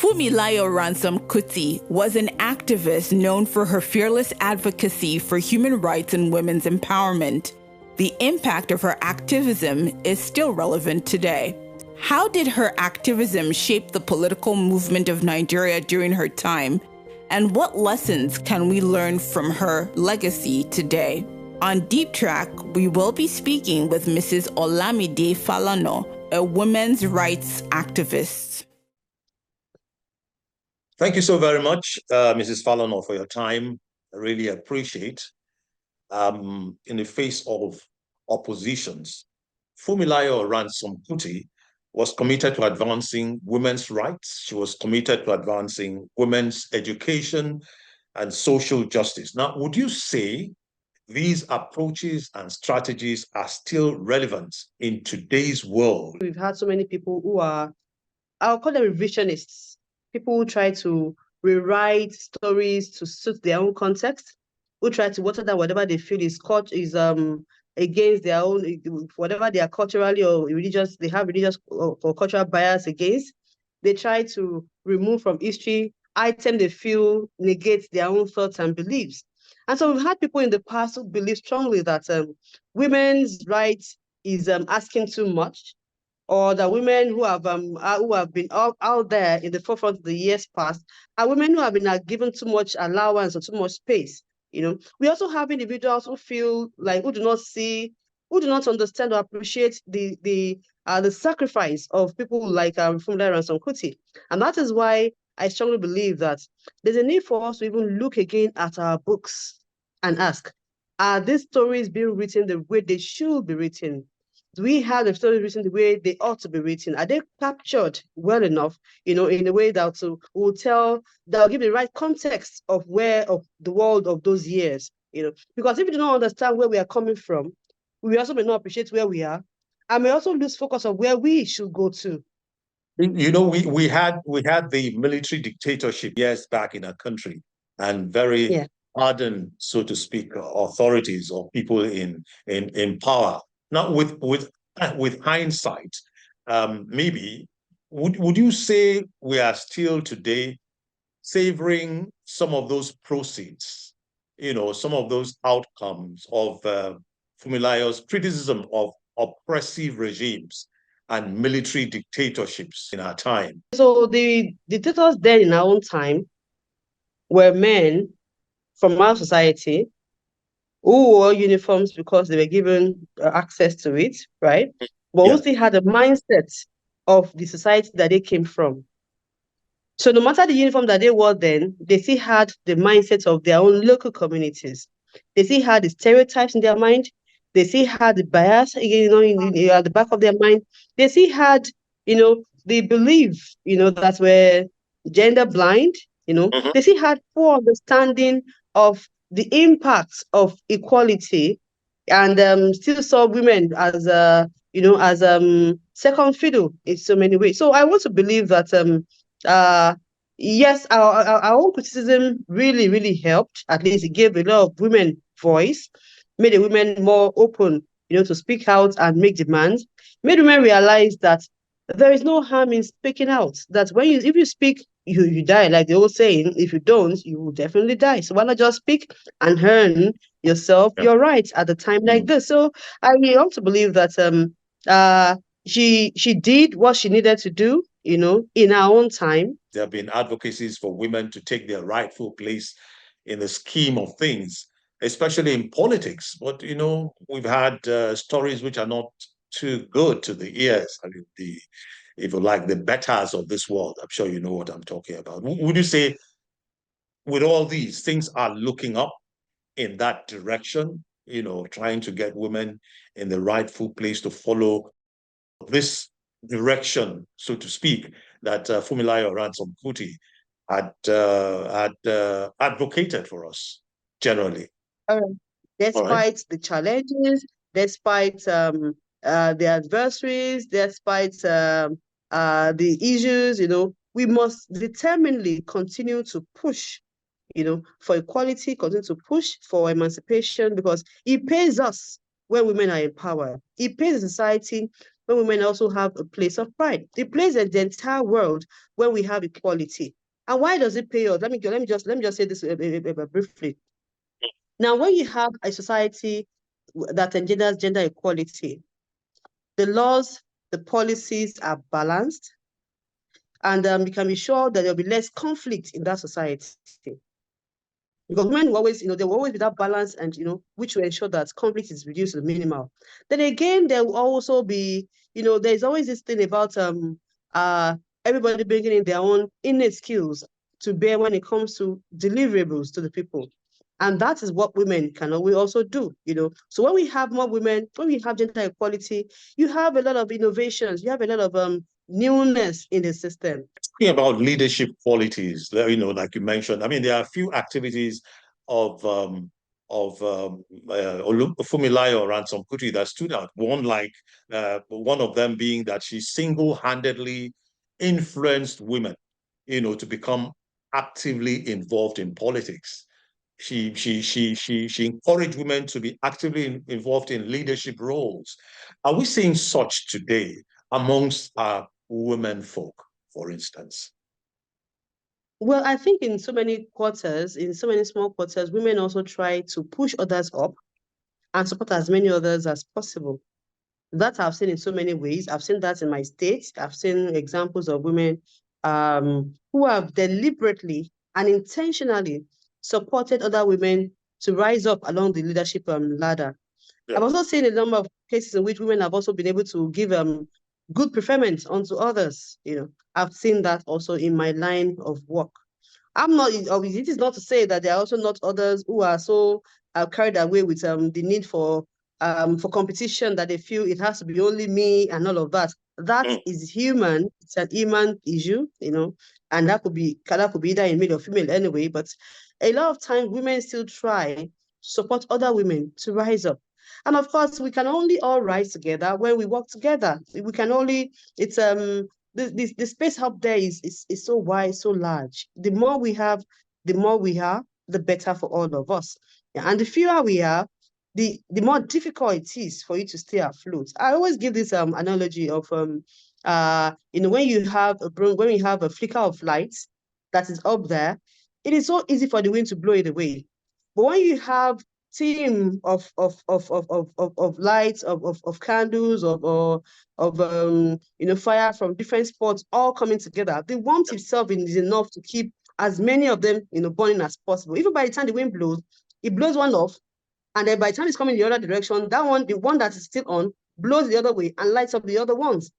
Fuumilayo Ransome Kuti was an activist known for her fearless advocacy for human rights and women's empowerment. The impact of her activism is still relevant today. How did her activism shape the political movement of Nigeria during her time? And what lessons can we learn from her legacy today? On Deep Track, we will be speaking with Mrs Olamide Falana, a women's rights activist. Thank you so very much, Mrs. Falana, for your time. I really appreciate. In the face of oppositions, Fuumilayo Ransome Kuti was committed to advancing women's rights. She was committed to advancing women's education and social justice. Now, would you say these approaches and strategies are still relevant in today's world? We've had so many people who are, I'll call them revisionists, people who try to rewrite stories to suit their own context, who try to water down whatever they feel is against their own, whatever they are culturally or religious, they have religious or cultural bias against. They try to remove from history items they feel negates their own thoughts and beliefs. And so we've had people in the past who believe strongly that women's rights is asking too much, or that women who have been out there in the forefront of the years past are women who have been given too much allowance or too much space. You know, we also have individuals who feel like who do not understand or appreciate the sacrifice of people like Fuumilayo Ransome Kuti. And that is why I strongly believe that there's a need for us to even look again at our books and ask, are these stories being written the way they should be written? Do we have the stories written the way they ought to be written? Are they captured well enough, in a way that will give the right context of the world of those years, Because if we do not understand where we are coming from, we also may not appreciate where we are, and may also lose focus of where we should go to. We had the military dictatorship years back in our country, and very ardent, so to speak, authorities or people in power. Now, with hindsight, maybe would you say we are still today savoring some of those proceeds, some of those outcomes of Fuumilayo's criticism of oppressive regimes and military dictatorships in our time? So the dictators then in our own time were men from our society who wore uniforms because they were given access to it, right? But who still had a mindset of the society that they came from. So no matter the uniform that they wore then, they still had the mindset of their own local communities. They still had the stereotypes in their mind. They still had the bias, at the back of their mind. They still had, the belief, that we're gender blind, They still had poor understanding of the impacts of equality, and still saw women as second fiddle in so many ways. So I want to believe that yes, our own criticism really, really helped. At least it gave a lot of women voice, made the women more open, to speak out and make demands, made women realize that there is no harm in speaking out. That if you speak, you die, like the old saying. If you don't, you will definitely die. So why not just speak and earn yourself your rights at a time like this? So I really want to believe that she did what she needed to do, in her own time. There have been advocacies for women to take their rightful place in the scheme of things, especially in politics. But we've had stories which are not too good to the ears. I mean, if you like, the betters of this world. I'm sure you know what I'm talking about. Would you say, with all these things, are looking up in that direction? Trying to get women in the rightful place to follow this direction, so to speak, that Fuumilayo Ransome Kuti had advocated for us generally. Despite the challenges, despite the adversaries, despite the issues, we must determinedly continue to push, for equality, continue to push for emancipation, because it pays us when women are empowered. It pays the society when women also have a place of pride. It plays in the entire world when we have equality. And why does it pay us? Let me just say this briefly. Now, when you have a society that engenders gender equality, the laws, the policies are balanced, and you can be sure that there'll be less conflict in that society. Because women will always, there will always be that balance, and which will ensure that conflict is reduced to the minimal. Then again, there will also be, there's always this thing about everybody bringing in their own innate skills to bear when it comes to deliverables to the people. And that is what women can also do, So when we have more women, when we have gender equality, you have a lot of innovations, you have a lot of newness in the system. Talking about leadership qualities, like you mentioned, I mean, there are a few activities of Fuumilayo Ransome Kuti that stood out. One of them being that she single-handedly influenced women, to become actively involved in politics. She encouraged women to be actively involved in leadership roles. Are we seeing such today amongst our women folk, for instance? Well, I think in so many quarters, in so many small quarters, women also try to push others up and support as many others as possible. That I've seen in so many ways. I've seen that in my state. I've seen examples of women who have deliberately and intentionally supported other women to rise up along the leadership ladder. Yeah. I've also seen a number of cases in which women have also been able to give good preferment onto others. I've seen that also in my line of work. It is not to say that there are also not others who are so carried away with the need for competition, that they feel it has to be only me and all of that. That is human. It's an human issue, and that could be either in male or female anyway. But a lot of times women still try to support other women to rise up. And of course, we can only all rise together when we work together. We can only, the space up there is so wide, so large. The more we have, the better for all of us. Yeah, and the fewer we are, the more difficult it is for you to stay afloat. I always give this analogy of when you have a flicker of light that is up there, it is so easy for the wind to blow it away. But when you have team of lights, of candles, of fire from different spots all coming together, the warmth itself is enough to keep as many of them burning as possible. Even by the time the wind blows, it blows one off, and then by the time it's coming in the other direction, the one that is still on, blows the other way and lights up the other ones.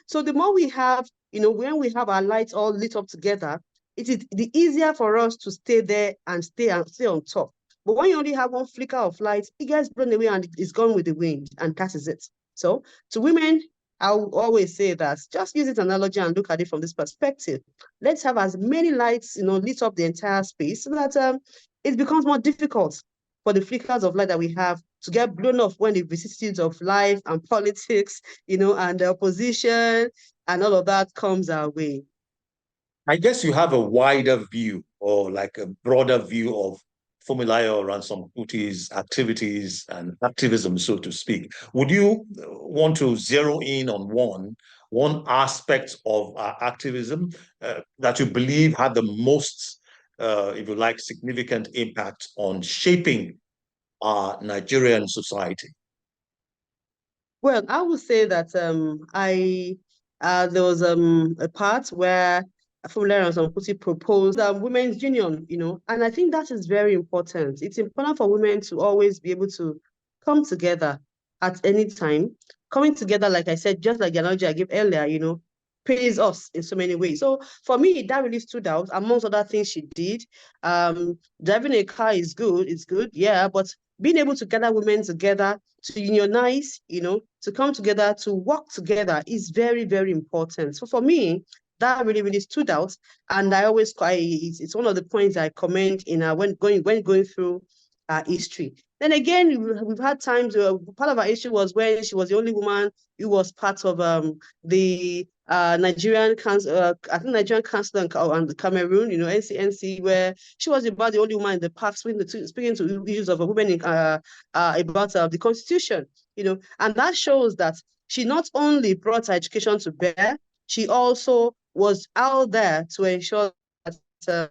So the more we have, when we have our lights all lit up together, it is the easier for us to stay there and stay on top. But when you only have one flicker of light, it gets blown away and it's gone with the wind, and that is it. So to women, I will always say that just use this analogy and look at it from this perspective. Let's have as many lights, lit up the entire space, so that it becomes more difficult for the flickers of light that we have to get blown off when the vicissitudes of life and politics, and the opposition and all of that comes our way. I guess you have a wider view, or like a broader view, of Fuumilayo Ransome Kuti's activities and activism, so to speak. Would you want to zero in on one aspect of activism that you believe had the most, if you like, significant impact on shaping our Nigerian society? Well, I would say that there was a part where Fuumilayo Ransome Kuti proposed women's union, and I think that is very important. It's important for women to always be able to come together at any time. Coming together, like I said, just like the analogy I gave earlier, pays us in so many ways. So for me, that really stood out amongst other things she did. Driving a car is good, yeah, but being able to gather women together, to unionize, to come together, to work together is very, very important. So for me, that really, really stood out, and it's one of the points I comment in when going through history. Then again, we've had times where part of our issue was when she was the only woman who was part of the Nigerian Council, I think Nigerian Council and Cameroon, NCNC, where she was about the only woman in the park speaking to issues of women about the Constitution, and that shows that she not only brought her education to bear, she also was out there to ensure that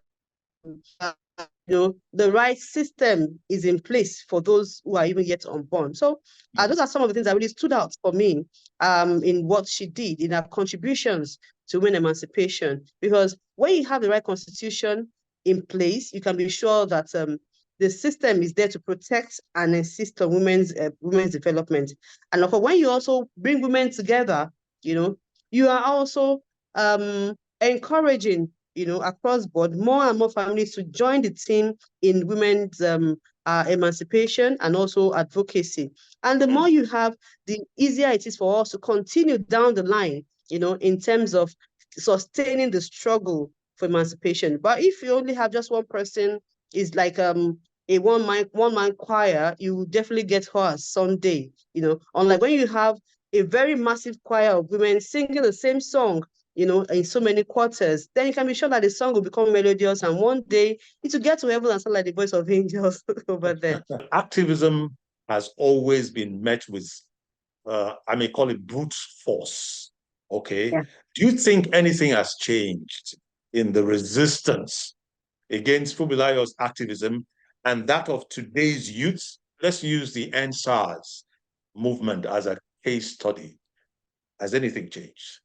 the right system is in place for those who are even yet unborn. So those are some of the things that really stood out for me in what she did, in her contributions to women emancipation. Because when you have the right constitution in place, you can be sure that the system is there to protect and insist on women's development. And of course, when you also bring women together, you are also encouraging, across board, more and more families to join the team in women's emancipation and also advocacy. And the more you have, the easier it is for us to continue down the line, in terms of sustaining the struggle for emancipation. But if you only have just one person, is like a one-man choir, you will definitely get hoarse someday, unlike when you have a very massive choir of women singing the same song, in so many quarters, then you can be sure that the song will become melodious, and one day it will get to heaven and sound like the voice of angels over there. Activism has always been met with, I may call it brute force. Okay. Yeah. Do you think anything has changed in the resistance against Fuumilayo's activism and that of today's youth? Let's use the NSARS movement as a case study. Has anything changed?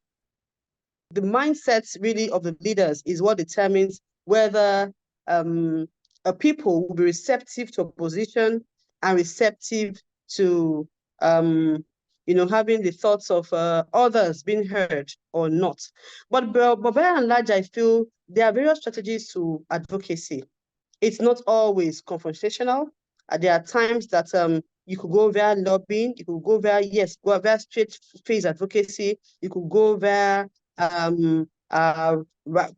The mindsets really of the leaders is what determines whether a people will be receptive to opposition and receptive to having the thoughts of others being heard or not. But by and large, I feel there are various strategies to advocacy. It's not always confrontational. There are times that you could go via lobbying, you could go via straight-face advocacy, you could go via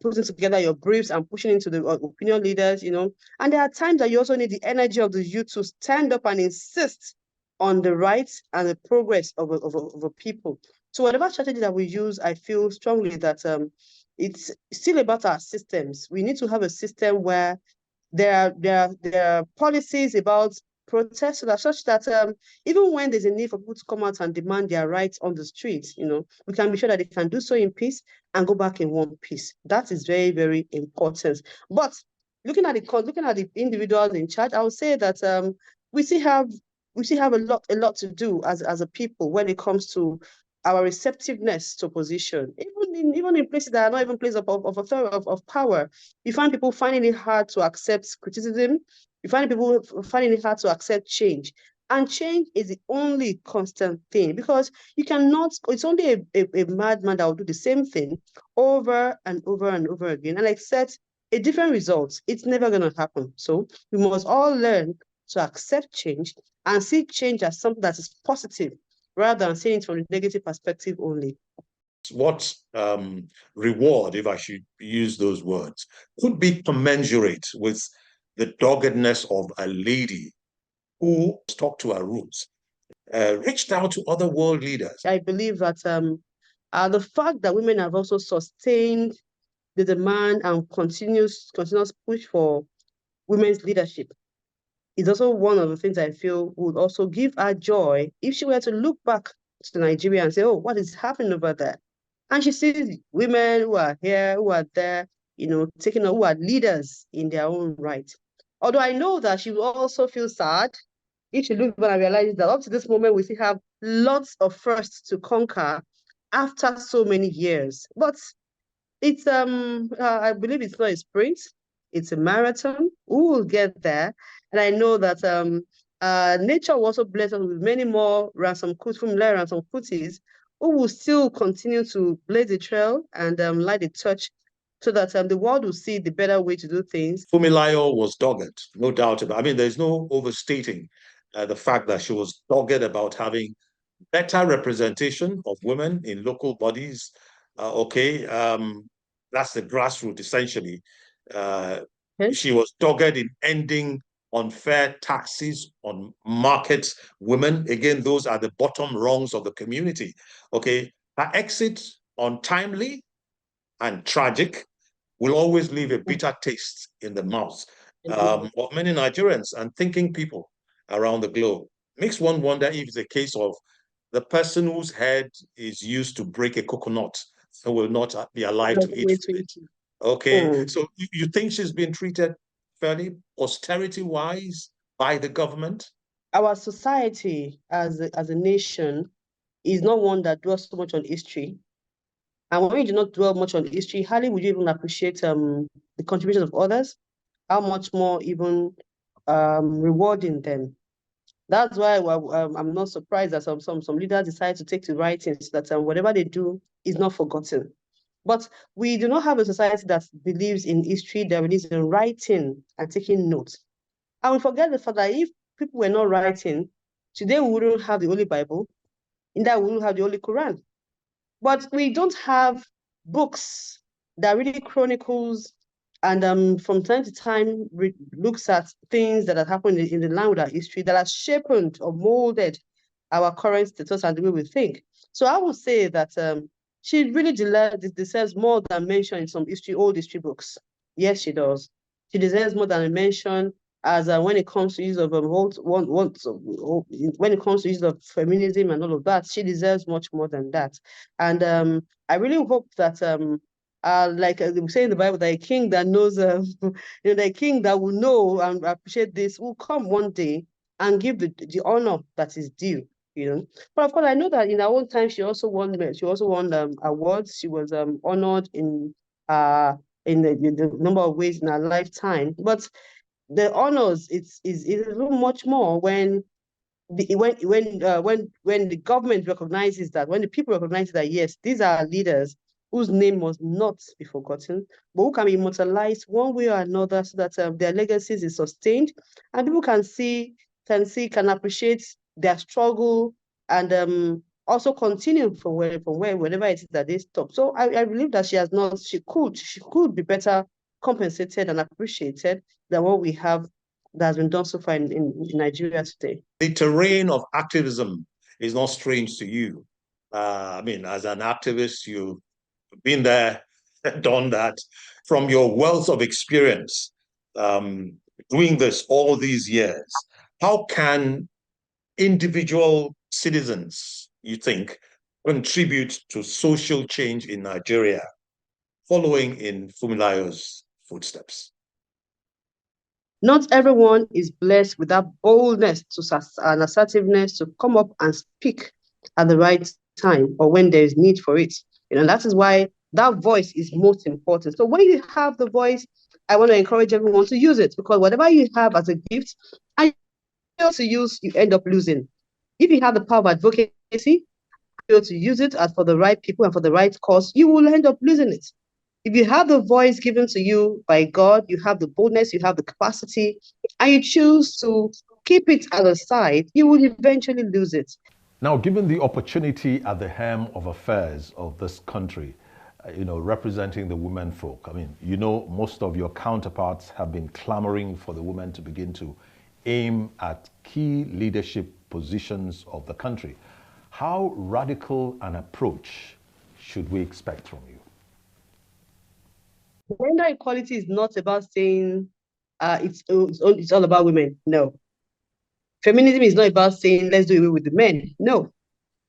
putting together your briefs and pushing into the opinion leaders, And there are times that you also need the energy of the youth to stand up and insist on the rights and the progress of a people. So whatever strategy that we use, I feel strongly that it's still about our systems. We need to have a system where there are policies about protests such that even when there's a need for people to come out and demand their rights on the streets, we can be sure that they can do so in peace and go back in one piece. That is very, very important. But looking at the individuals in charge, I would say that we still have a lot to do as a people when it comes to our receptiveness to opposition, even in places that are not even places of authority, of power. You find people finding it hard to accept criticism. You find people finding it hard to accept change. And change is the only constant thing, because you cannot, it's only a madman that will do the same thing over and over and over again and accept a different result. It's never going to happen. So we must all learn to accept change and see change as something that is positive, rather than seeing it from a negative perspective only. What reward, if I should use those words, could be commensurate with the doggedness of a lady who stuck to her roots, reached out to other world leaders? I believe that the fact that women have also sustained the demand and continuous push for women's leadership is also one of the things I feel would also give her joy if she were to look back to Nigeria and say, oh, what is happening over there? And she sees women who are here, who are there, who are leaders in their own right. Although I know that she will also feel sad if she looks back and realizes that up to this moment, we still have lots of firsts to conquer after so many years. But it's, I believe it's not a sprint, it's a marathon. We will get there. And I know that nature will also bless us with many more Fuumilayo Ransome Kutis who will still continue to blaze the trail and light the torch so that the world will see the better way to do things. Fuumilayo was dogged, no doubt about it. I mean, there's no overstating the fact that she was dogged about having better representation of women in local bodies. That's the grassroots, essentially. She was dogged in ending unfair taxes on market women. Again, those are the bottom rungs of the community. Okay, her exit, untimely and tragic, will always leave a bitter taste in the mouth of many Nigerians and thinking people around the globe. Makes one wonder if it's a case of the person whose head is used to break a coconut will not be alive to eat it. Okay, so you think she's been treated fairly, austerity-wise, by the government? Our society as a nation is not one that dwells so much on history. And when you do not dwell much on history, hardly would you even appreciate the contributions of others, how much more even rewarding them. That's why I'm not surprised that some leaders decide to take to writing so that whatever they do is not forgotten. But we do not have a society that believes in history, that believes in writing and taking notes. And we forget the fact that if people were not writing, today we wouldn't have the Holy Bible, in that we wouldn't have the Holy Quran. But we don't have books that really chronicles and from time to time looks at things that have happened in the land with our history that have shaped or molded our current status and the way we think. So I would say that she really deserves more than mention in some old history books. Yes, she does. She deserves more than a mention as when it comes to use of when it comes to use of feminism and all of that. She deserves much more than that. And I really hope that like they say in the Bible, that a king that knows, the king that will know and appreciate this will come one day and give the honor that is due. But of course, I know that in her own time, she also won awards. She was honored in the number of ways in her lifetime. But the honors is a little much more when the government recognizes that, when the people recognize that, yes, these are leaders whose name must not be forgotten, but who can be immortalized one way or another so that their legacies is sustained and people can appreciate their struggle and also continue from wherever it is that they stop. So I believe that she could be better compensated and appreciated than what we have that has been done so far in Nigeria today. The terrain of activism is not strange to you. I mean, as an activist, you've been there, done that. From your wealth of experience doing this all these years, how can individual citizens, you think, contribute to social change in Nigeria, following in Fuumilayo's footsteps? Not everyone is blessed with that boldness and assertiveness to come up and speak at the right time or when there is need for it. That is why that voice is most important. So when you have the voice, I want to encourage everyone to use it, because whatever you have as a gift and you fail to use, you end up losing. If you have the power of advocacy, fail to use it as for the right people and for the right cause, you will end up losing it. If you have the voice given to you by God, you have the boldness, you have the capacity, and you choose to keep it at the side, you will eventually lose it. Now, given the opportunity at the helm of affairs of this country, representing the women folk, I mean, most of your counterparts have been clamoring for the women to begin to aim at key leadership positions of the country. How radical an approach should we expect from you? Gender equality is not about saying it's all about women. No. Feminism is not about saying let's do away with the men. No.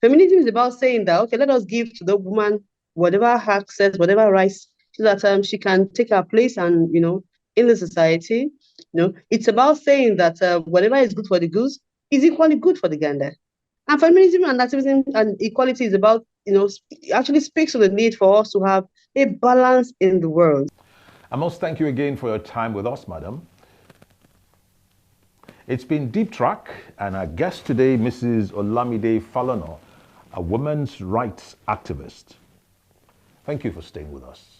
Feminism is about saying that, okay, let us give to the woman whatever access, whatever rights, so that she can take her place and in the society. It's about saying that whatever is good for the goose is equally good for the gander. And feminism and activism and equality is about, actually speaks to the need for us to have a balance in the world. I must thank you again for your time with us, madam. It's been Deep Track, and our guest today, Mrs Olamide Falana, a women's rights activist. Thank you for staying with us.